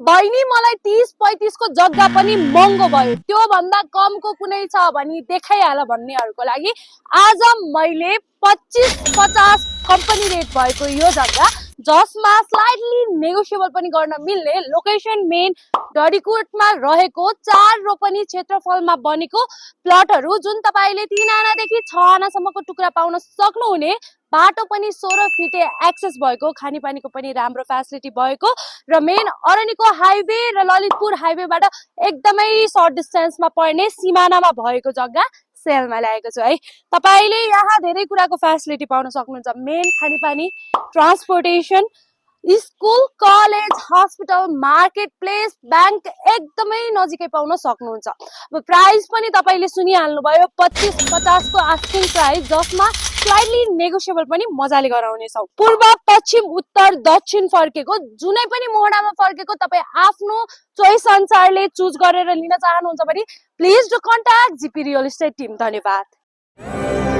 बहिनी मलाई 30-35 को जग्गा पनि महँगो भयो, त्यो भन्दा कमको कुनै छ भने देखाइहाल भन्नेहरुको लागि आज मैले 25-50 कम्पनी रेट भएको यो जग्गा, जसमा स्लाइटली नेगोसिएबल पनि गर्न मिल्ने लोकेसन मेन डडीकोटमा रहेको 4 रोपनी क्षेत्रफलमा बनेको प्लटहरु, जुन तपाईले 3 आनादेखि 6 आनासम्मको टुक्रा पाउन सक्नुहुने, बाटो पनि 16 फिटे एक्सेस भएको, खानेपानीको पनि राम्रो फ्यासिलिटी भएको र मेन अरनिको हाइवे र ललितपुर हाइवेबाट एकदमै सर्ट डिस्टेन्समा पर्ने सिमानामा भएको जग्गा सेलमा ल्याएको छु है। तपाईले यहाँ धेरै कुराको फ्यासिलिटी पाउन सक्नुहुन्छ। मेन खानेपानी, transportation, school, college, hospital, market place, bank एकदमै नजिकै पाउन सक्नुहुन्छ। अब प्राइस पनि तपाईले सुनिहाल्नु भयो, 25-50 को आस्किङ प्राइस, जसमा स्लाइटली नेगोसिएबल पनि मजाले गराउने छौ। पूर्व, पश्चिम, उत्तर, दक्षिण फर्केको, जुनै पनि मोहडामा फर्केको तपाई आफ्नो चोइस अनुसारले चुज गरेर लिन चाहनुहुन्छ भने please do contact GP real estate team. धन्यवाद।